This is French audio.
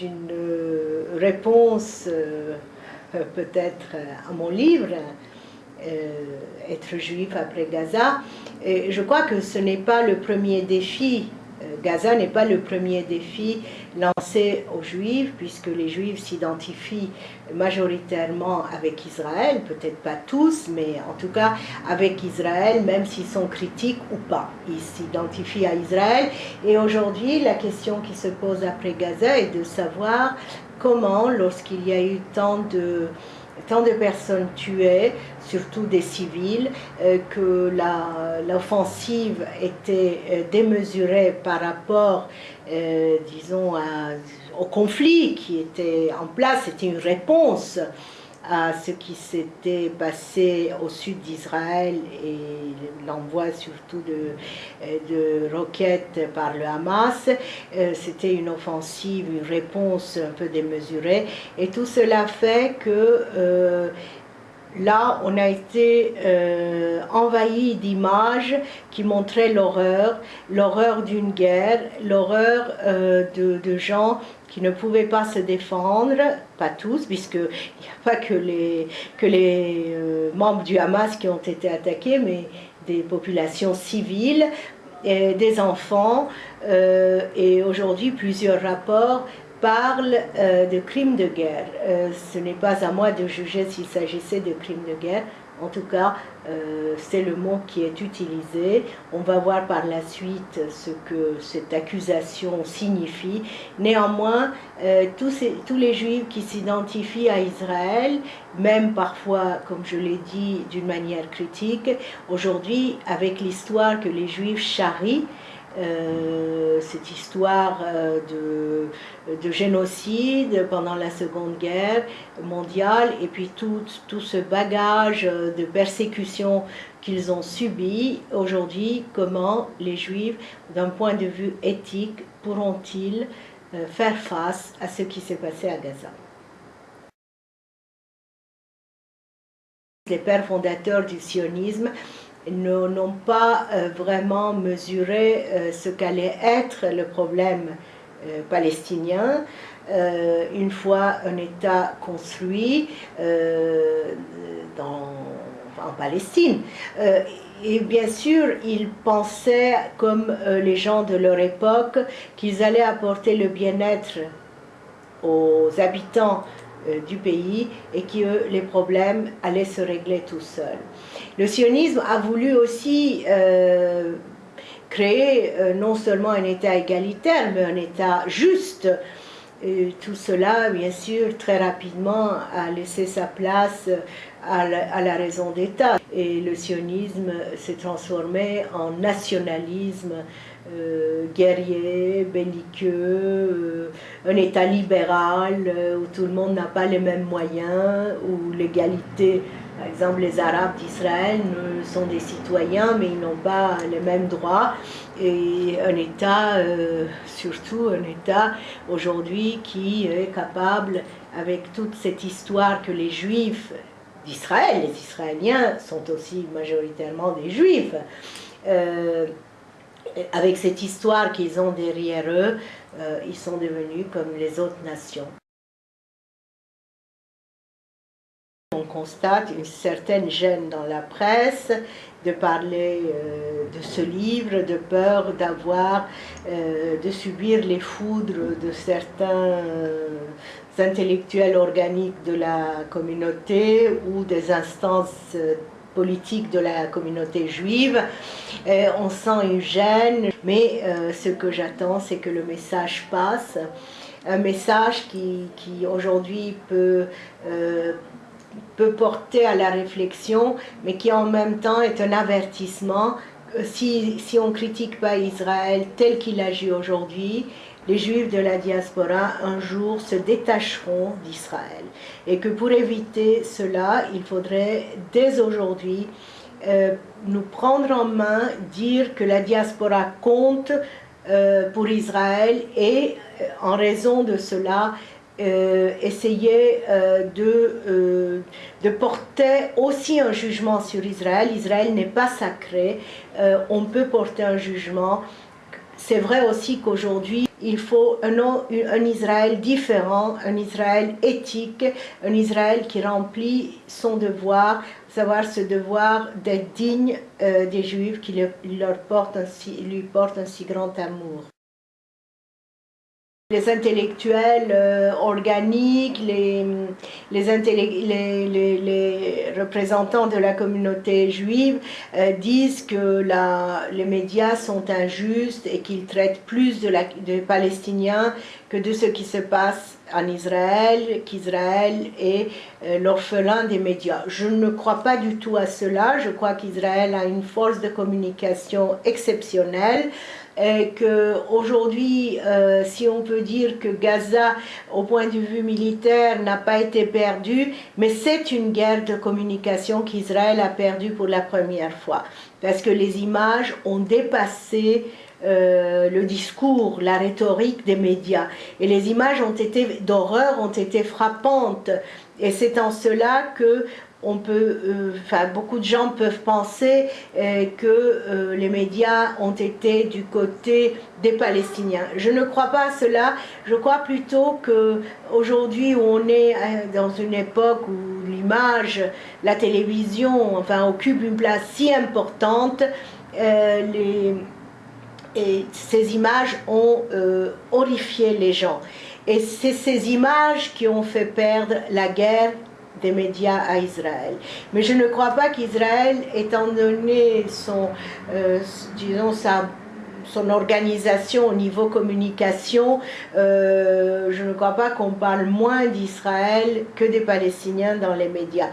une réponse peut-être à mon livre, Être juif après Gaza. Et je crois que ce n'est pas le premier défi. Gaza n'est pas le premier défi lancé aux Juifs, puisque les Juifs s'identifient majoritairement avec Israël, peut-être pas tous, mais en tout cas avec Israël, même s'ils sont critiques ou pas. Ils s'identifient à Israël. Et aujourd'hui, la question qui se pose après Gaza est de savoir comment, lorsqu'il y a eu tant de personnes tuées, surtout des civils, que l'offensive était démesurée par rapport, disons, au conflit qui était en place. C'était une réponse à ce qui s'était passé au sud d'Israël et l'envoi surtout de roquettes par le Hamas. C'était une offensive, une réponse un peu démesurée. Et tout cela fait que là, on a été envahi d'images qui montraient l'horreur d'une guerre, l'horreur de gens qui ne pouvaient pas se défendre, pas tous, puisqu'il n'y a pas que les membres du Hamas qui ont été attaqués, mais des populations civiles, et des enfants, et aujourd'hui plusieurs rapports parle de crimes de guerre. Ce n'est pas à moi de juger s'il s'agissait de crimes de guerre. En tout cas, c'est le mot qui est utilisé. On va voir par la suite ce que cette accusation signifie. Néanmoins, tous les Juifs qui s'identifient à Israël, même parfois, comme je l'ai dit, d'une manière critique, aujourd'hui, avec l'histoire que les Juifs charrient, cette histoire de génocide pendant la Seconde Guerre mondiale, et puis tout ce bagage de persécution qu'ils ont subi. Aujourd'hui, comment les Juifs, d'un point de vue éthique, pourront-ils faire face à ce qui s'est passé à Gaza? Les pères fondateurs du sionisme n'ont pas vraiment mesuré ce qu'allait être le problème palestinien une fois un État construit en Palestine. Et bien sûr, ils pensaient, comme les gens de leur époque, qu'ils allaient apporter le bien-être aux habitants du pays et que les problèmes allaient se régler tout seuls. Le sionisme a voulu aussi créer non seulement un État égalitaire, mais un État juste. Et tout cela, bien sûr, très rapidement a laissé sa place à la raison d'État. Et le sionisme s'est transformé en nationalisme guerrier, belliqueux, un État libéral où tout le monde n'a pas les mêmes moyens, où l'égalité, par exemple les Arabes d'Israël sont des citoyens mais ils n'ont pas les mêmes droits, et un État, surtout un État aujourd'hui qui est capable, avec toute cette histoire que les Juifs d'Israël, les Israéliens sont aussi majoritairement des Juifs, avec cette histoire qu'ils ont derrière eux, ils sont devenus comme les autres nations. On constate une certaine gêne dans la presse de parler de ce livre, de peur de subir les foudres de certains intellectuels organiques de la communauté ou des instances politique de la communauté juive. On sent une gêne, mais ce que j'attends, c'est que le message passe, un message qui aujourd'hui peut porter à la réflexion, mais qui en même temps est un avertissement. Si on ne critique pas Israël tel qu'il agit aujourd'hui, les Juifs de la diaspora un jour se détacheront d'Israël. Et que pour éviter cela, il faudrait dès aujourd'hui nous prendre en main, dire que la diaspora compte pour Israël et en raison de cela, essayer de porter aussi un jugement sur Israël. Israël n'est pas sacré, on peut porter un jugement. C'est vrai aussi qu'aujourd'hui, il faut un Israël différent, un Israël éthique, un Israël qui remplit son devoir, savoir ce devoir d'être digne des Juifs qui lui portent un si grand amour. Les intellectuels organiques, les représentants de la communauté juive disent que les médias sont injustes et qu'ils traitent plus des Palestiniens que de ce qui se passe en Israël, qu'Israël est l'orphelin des médias. Je ne crois pas du tout à cela. Je crois qu'Israël a une force de communication exceptionnelle. Qu'aujourd'hui, si on peut dire que Gaza, au point de vue militaire, n'a pas été perdue, mais c'est une guerre de communication qu'Israël a perdue pour la première fois. Parce que les images ont dépassé le discours, la rhétorique des médias. Et les images d'horreur ont été frappantes. Et c'est en cela que beaucoup de gens peuvent penser que les médias ont été du côté des Palestiniens. Je ne crois pas à cela. Je crois plutôt qu'aujourd'hui, où on est dans une époque où l'image, la télévision, occupe une place si importante, et ces images ont horrifié les gens. Et c'est ces images qui ont fait perdre la guerre des médias à Israël. Mais je ne crois pas qu'Israël, étant donné son organisation au niveau communication, je ne crois pas qu'on parle moins d'Israël que des Palestiniens dans les médias.